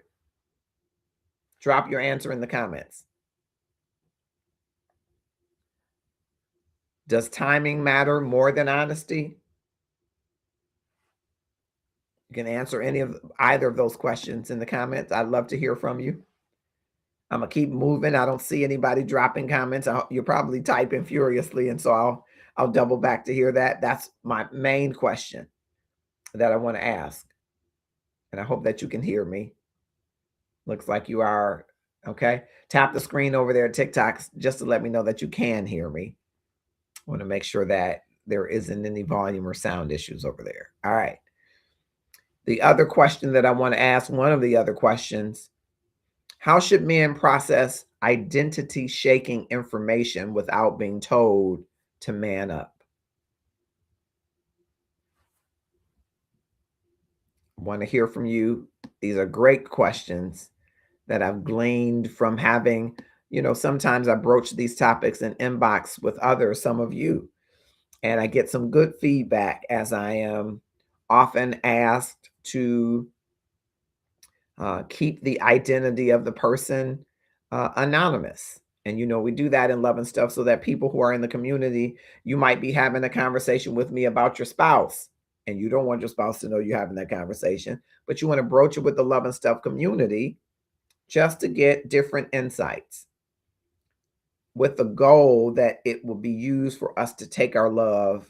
Drop your answer in the comments. Does timing matter more than honesty? You can answer either of those questions in the comments. I'd love to hear from you. I'm gonna keep moving. I don't see anybody dropping comments. You're probably typing furiously, and so I'll double back to hear that. That's my main question that I want to ask, and I hope that you can hear me. Looks like you are. Okay, tap the screen over there at TikTok just to let me know that you can hear me. I want to make sure that there isn't any volume or sound issues over there. All right. The other question that I want to ask, one of the other questions, how should men process identity shaking information without being told to man up? I want to hear from you. These are great questions that I've gleaned from having, sometimes I broach these topics in inbox with others, some of you, and I get some good feedback as I am often asked to keep the identity of the person anonymous. And, we do that in Love and Stuff so that people who are in the community, you might be having a conversation with me about your spouse, and you don't want your spouse to know you're having that conversation, but you want to broach it with the Love and Stuff community just to get different insights with the goal that it will be used for us to take our love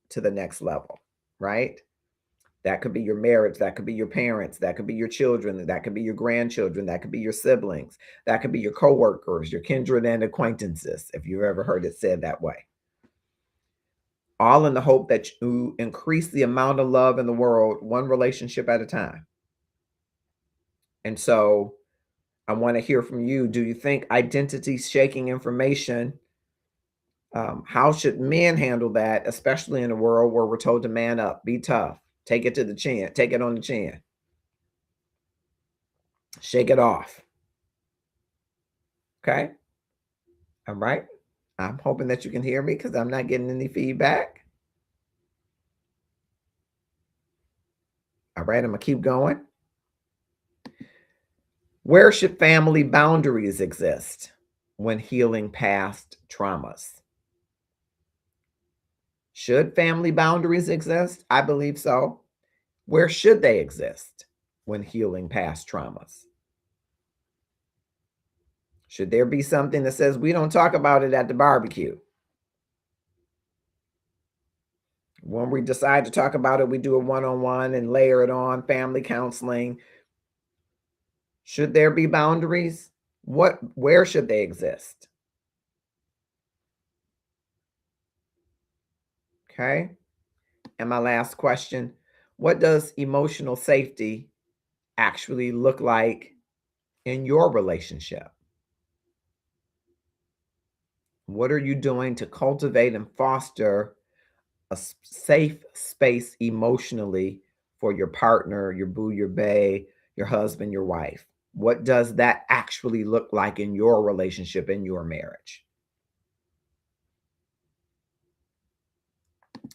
to the next level, right? That could be your marriage, that could be your parents, that could be your children, that could be your grandchildren, that could be your siblings, that could be your coworkers, your kindred and acquaintances, if you've ever heard it said that way. All in the hope that you increase the amount of love in the world, one relationship at a time. And so I want to hear from you. Do you think identity shaking information, how should men handle that, especially in a world where we're told to man up, be tough, take it to the chin, take it on the chin, shake it off? Okay. All right. I'm hoping that you can hear me because I'm not getting any feedback. All right. I'm going to keep going. Where should family boundaries exist when healing past traumas? Should family boundaries exist? I believe so. Where should they exist when healing past traumas? Should there be something that says we don't talk about it at the barbecue? When we decide to talk about it, we do a one-on-one and layer it on, family counseling. Should there be boundaries? Where should they exist? Okay. And my last question, what does emotional safety actually look like in your relationship? What are you doing to cultivate and foster a safe space emotionally for your partner, your boo, your bae, your husband, your wife? What does that actually look like in your relationship, in your marriage?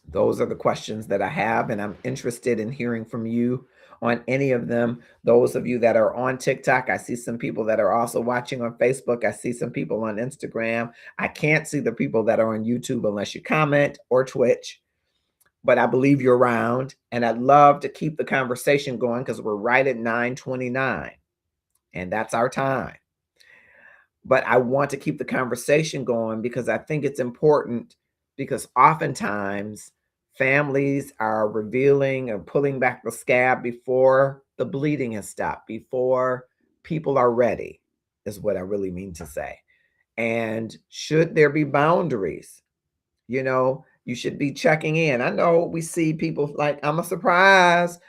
Those are the questions that I have, and I'm interested in hearing from you on any of them. Those of you that are on TikTok, I see some people that are also watching on Facebook. I see some people on Instagram. I can't see the people that are on YouTube unless you comment, or Twitch, but I believe you're around, and I'd love to keep the conversation going because we're right at 9:29, and that's our time. But I want to keep the conversation going because I think it's important, because oftentimes families are revealing or pulling back the scab before the bleeding has stopped, before people are ready, is what I really mean to say. And should there be boundaries? You should be checking in. I know we see people like, I'm a surprise.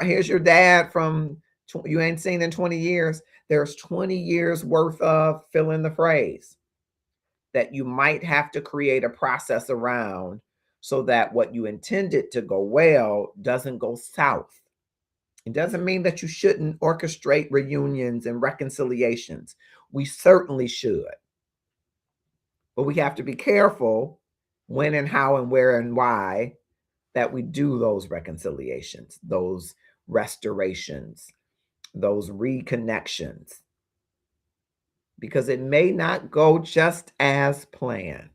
Here's your dad from you ain't seen in 20 years. There's 20 years worth of fill in the phrase that you might have to create a process around so that what you intended to go well doesn't go south. It doesn't mean that you shouldn't orchestrate reunions and reconciliations. We certainly should. But we have to be careful when and how and where and why that we do those reconciliations, those restorations, those reconnections, because it may not go just as planned.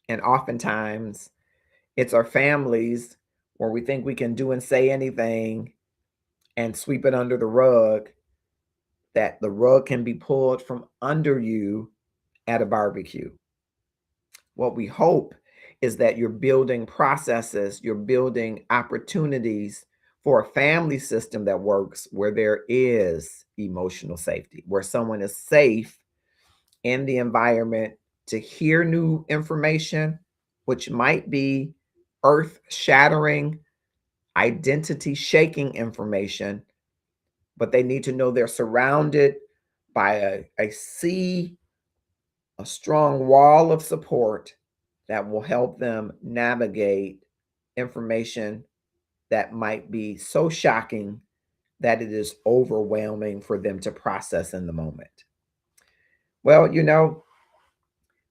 And oftentimes it's our families where we think we can do and say anything and sweep it under the rug, that the rug can be pulled from under you at a barbecue. What we hope is that you're building processes, you're building opportunities for a family system that works where there is emotional safety, where someone is safe in the environment to hear new information, which might be earth shattering, identity shaking information, but they need to know they're surrounded by a sea, a strong wall of support that will help them navigate information that might be so shocking that it is overwhelming for them to process in the moment. Well,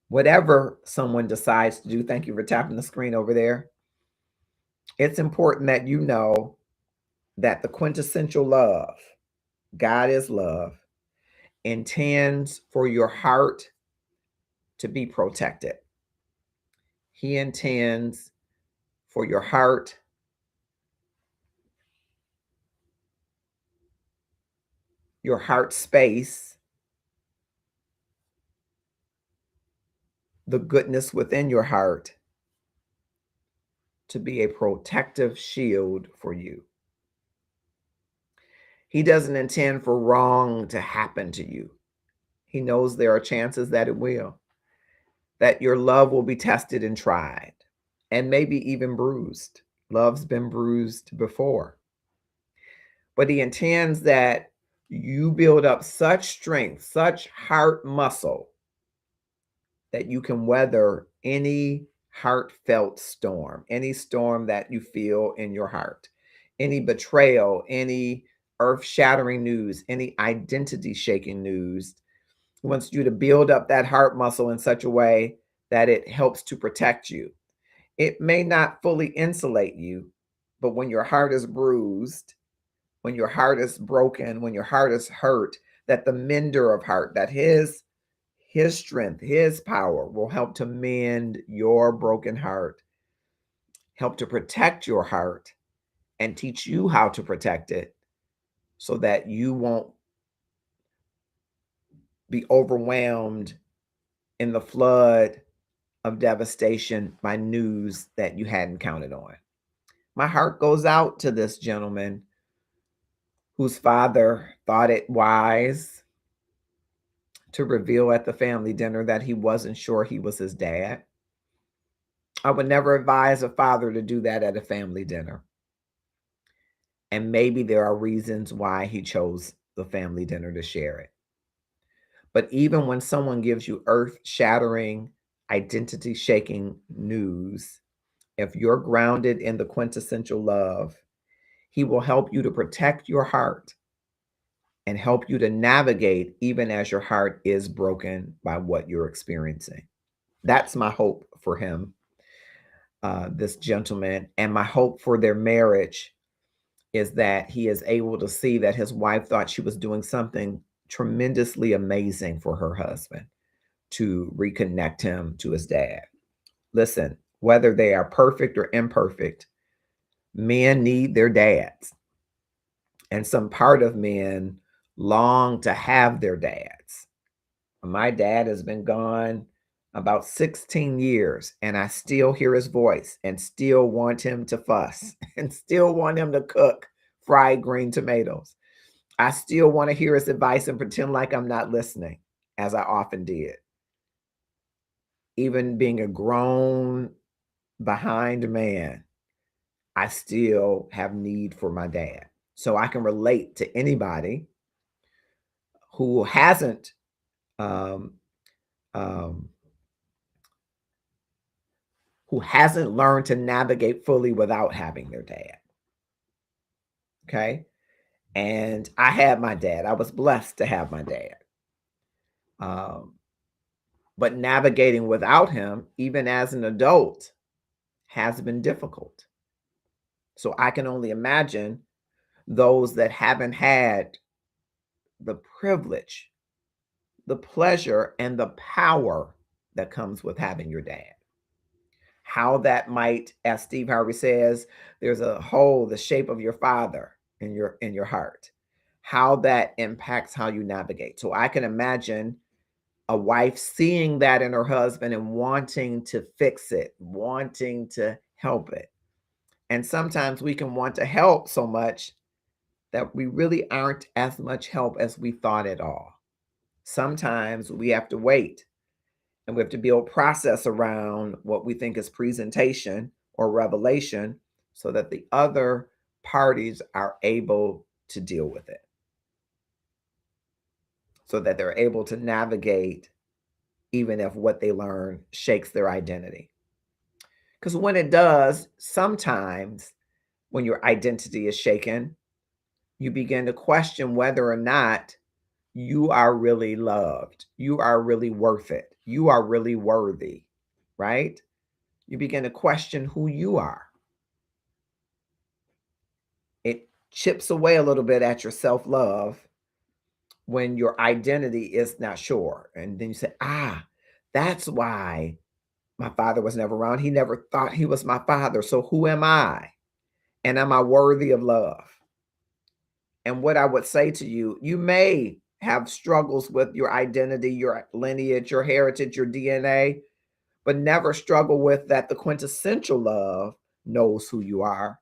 whatever someone decides to do, thank you for tapping the screen over there. It's important that you know that the quintessential love, God is love, intends for your heart to be protected. He intends for your heart space, the goodness within your heart, to be a protective shield for you. He doesn't intend for wrong to happen to you. He knows there are chances that it will, that your love will be tested and tried, and maybe even bruised. Love's been bruised before. But he intends that you build up such strength, such heart muscle, that you can weather any heartfelt storm, any storm that you feel in your heart, any betrayal, any earth shattering news, any identity shaking news He wants you to build up that heart muscle in such a way that it helps to protect you. It may not fully insulate you, but when your heart is bruised, when your heart is broken, when your heart is hurt, that the mender of heart, that his strength, his power will help to mend your broken heart, help to protect your heart, and teach you how to protect it so that you won't be overwhelmed in the flood of devastation by news that you hadn't counted on. My heart goes out to this gentleman whose father thought it wise to reveal at the family dinner that he wasn't sure he was his dad. I would never advise a father to do that at a family dinner. And maybe there are reasons why he chose the family dinner to share it. But even when someone gives you earth-shattering, identity-shaking news, if you're grounded in the quintessential love, he will help you to protect your heart and help you to navigate even as your heart is broken by what you're experiencing. That's my hope for him, this gentleman. And my hope for their marriage is that he is able to see that his wife thought she was doing something tremendously amazing for her husband to reconnect him to his dad. Listen, whether they are perfect or imperfect, men need their dads. And some part of men long to have their dads. My dad has been gone about 16 years, and I still hear his voice and still want him to fuss and still want him to cook fried green tomatoes. I still want to hear his advice and pretend like I'm not listening, as I often did. Even being a grown, behind man, I still have need for my dad. So I can relate to anybody who hasn't um, um, who hasn't learned to navigate fully without having their dad. Okay. And I had my dad. I was blessed to have my dad. Um, but navigating without him, even as an adult, has been difficult. So I can only imagine those that haven't had the privilege, the pleasure, and the power that comes with having your dad. How that might, as Steve Harvey says, there's a hole, the shape of your father in your heart. How that impacts how you navigate. So I can imagine a wife seeing that in her husband and wanting to fix it, wanting to help it. And sometimes we can want to help so much that we really aren't as much help as we thought at all. Sometimes we have to wait and we have to build process around what we think is presentation or revelation so that the other parties are able to deal with it, so that they're able to navigate even if what they learn shakes their identity. Because when it does, sometimes when your identity is shaken, you begin to question whether or not you are really loved, you are really worth it, you are really worthy, right? You begin to question who you are. It chips away a little bit at your self-love when your identity is not sure. And then you say, that's why my father was never around. He never thought he was my father. So who am I? And am I worthy of love? And what I would say to you, you may have struggles with your identity, your lineage, your heritage, your DNA, but never struggle with that the quintessential love knows who you are.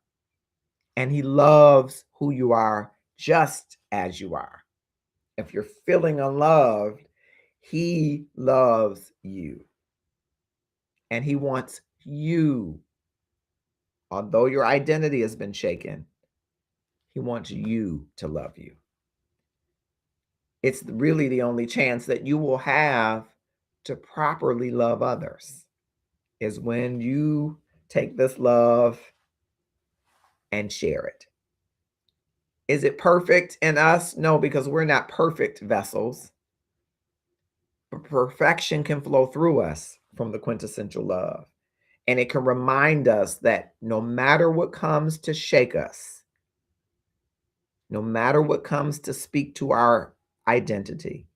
And he loves who you are just as you are. If you're feeling unloved, he loves you. And he wants you, although your identity has been shaken, he wants you to love you. It's really the only chance that you will have to properly love others is when you take this love and share it. Is it perfect in us? No, because we're not perfect vessels. Perfection can flow through us from the quintessential love. And it can remind us that no matter what comes to shake us, no matter what comes to speak to our identity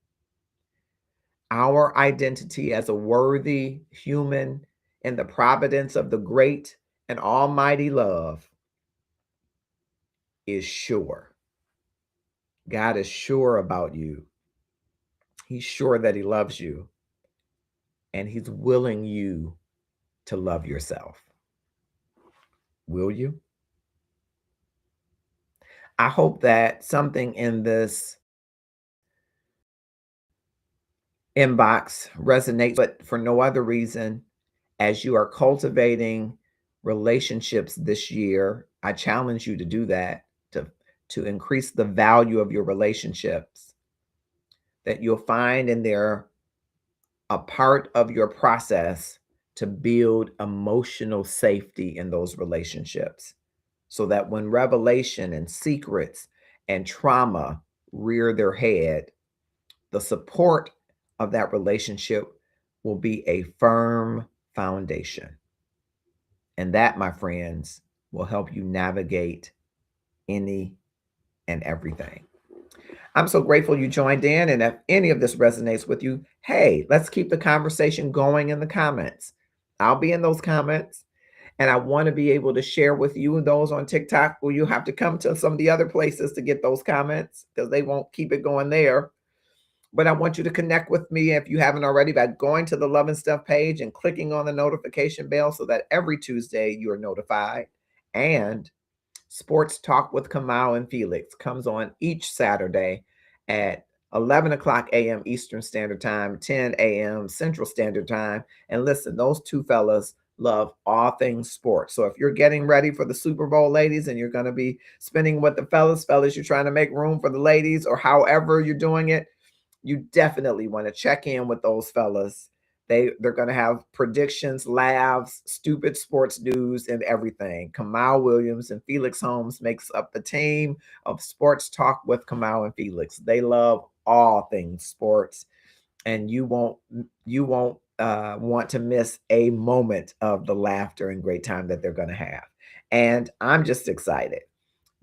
as a worthy human in the providence of the great and almighty love is sure. God is sure about you. He's sure that he loves you, and he's willing you to love yourself. Will you? I hope that something in this inbox resonates, but for no other reason, as you are cultivating relationships this year, I challenge you to do that, to increase the value of your relationships, that you'll find in there a part of your process to build emotional safety in those relationships, so that when revelation and secrets and trauma rear their head, the support of that relationship will be a firm foundation. And that, my friends, will help you navigate any and everything. I'm so grateful you joined in. And if any of this resonates with you, hey, let's keep the conversation going in the comments. I'll be in those comments. And I want to be able to share with you and those on TikTok. Well, you have to come to some of the other places to get those comments because they won't keep it going there. But I want you to connect with me, if you haven't already, by going to the Love and Stuff page and clicking on the notification bell so that every Tuesday you are notified. And Sports Talk with Kamau and Felix comes on each Saturday at 11 o'clock a.m. Eastern Standard Time, 10 a.m. Central Standard Time. And listen, those two fellas love all things sports. So if you're getting ready for the Super Bowl, ladies, and you're going to be spending with the fellas, you're trying to make room for the ladies, or however you're doing it, you definitely want to check in with those fellas. They're going to have predictions, laughs, stupid sports news, and everything. Kamau Williams and Felix Holmes makes up the team of Sports Talk with Kamau and Felix. They love all things sports, and you won't want to miss a moment of the laughter and great time that they're going to have. And I'm just excited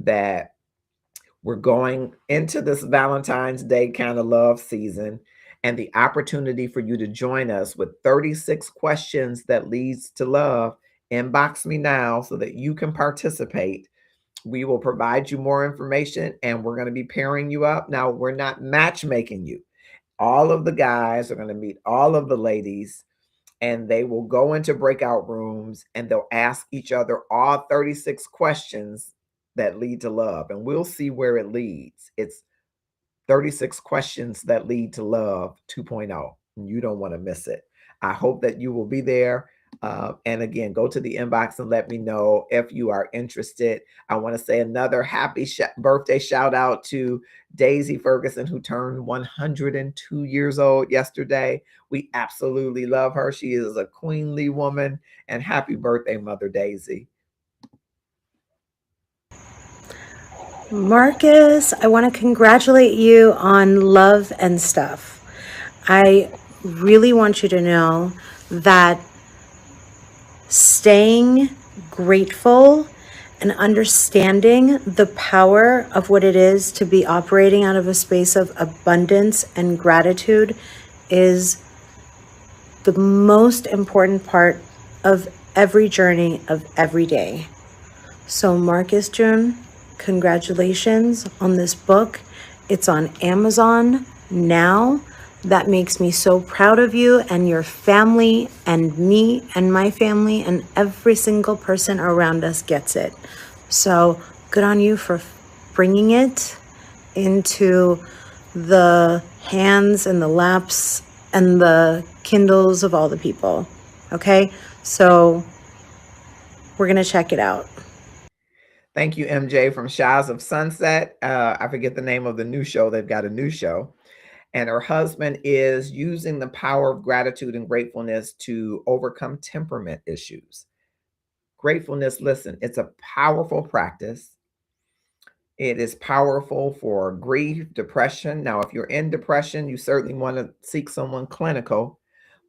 that we're going into this Valentine's Day kind of love season, and the opportunity for you to join us with 36 questions that leads to love. Inbox me now so that you can participate. We will provide you more information, and we're going to be pairing you up. Now, we're not matchmaking you. All of the guys are going to meet all of the ladies, and they will go into breakout rooms and they'll ask each other all 36 questions that lead to love, and we'll see where it leads. It's 36 questions that lead to love 2.0, and you don't want to miss it. I hope that you will be there. And again, go to the inbox and let me know if you are interested. I want to say another happy birthday shout out to Daisy Ferguson, who turned 102 years old yesterday. We absolutely love her. She is a queenly woman, and happy birthday, Mother Daisy. Marcus, I want to congratulate you on Love and Stuff. I really want you to know that staying grateful and understanding the power of what it is to be operating out of a space of abundance and gratitude is the most important part of every journey of every day. So Marcus June, congratulations on this book. It's on Amazon now. That makes me so proud of you and your family and me and my family, and every single person around us gets it. So good on you for bringing it into the hands and the laps and the Kindles of all the people. Okay, so we're going to check it out. Thank you, MJ from Shires of Sunset. I forget the name of the new show. They've got a new show. And her husband is using the power of gratitude and gratefulness to overcome temperament issues. Gratefulness, listen, it's a powerful practice. It is powerful for grief, depression. Now, if you're in depression, you certainly want to seek someone clinical.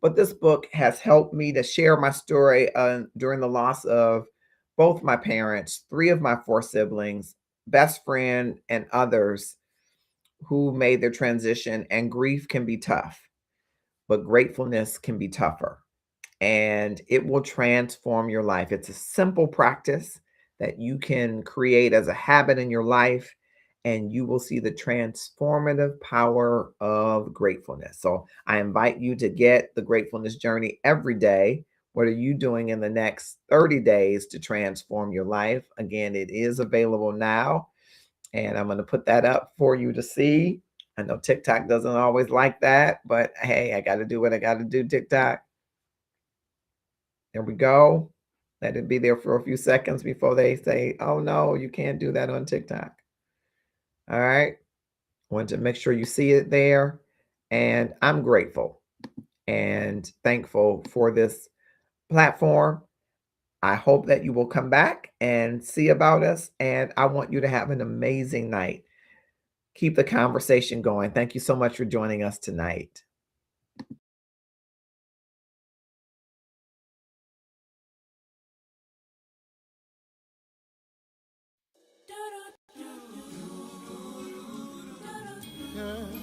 But this book has helped me to share my story during the loss of both my parents, three of my four siblings, best friend, and others who made their transition. And grief can be tough, but gratefulness can be tougher, and it will transform your life. It's a simple practice that you can create as a habit in your life, and you will see the transformative power of gratefulness. So I invite you to get the gratefulness journey every day. What are you doing in the next 30 days to transform your life? Again, it is available now, and I'm going to put that up for you to see. I know TikTok doesn't always like that, but hey, I got to do what I got to do, TikTok. There we go. Let it be there for a few seconds before they say, oh no, you can't do that on TikTok. All right. Want to make sure you see it there. And I'm grateful and thankful for this platform. I hope that you will come back and see about us. And I want you to have an amazing night. Keep the conversation going. Thank you so much for joining us tonight. Yeah.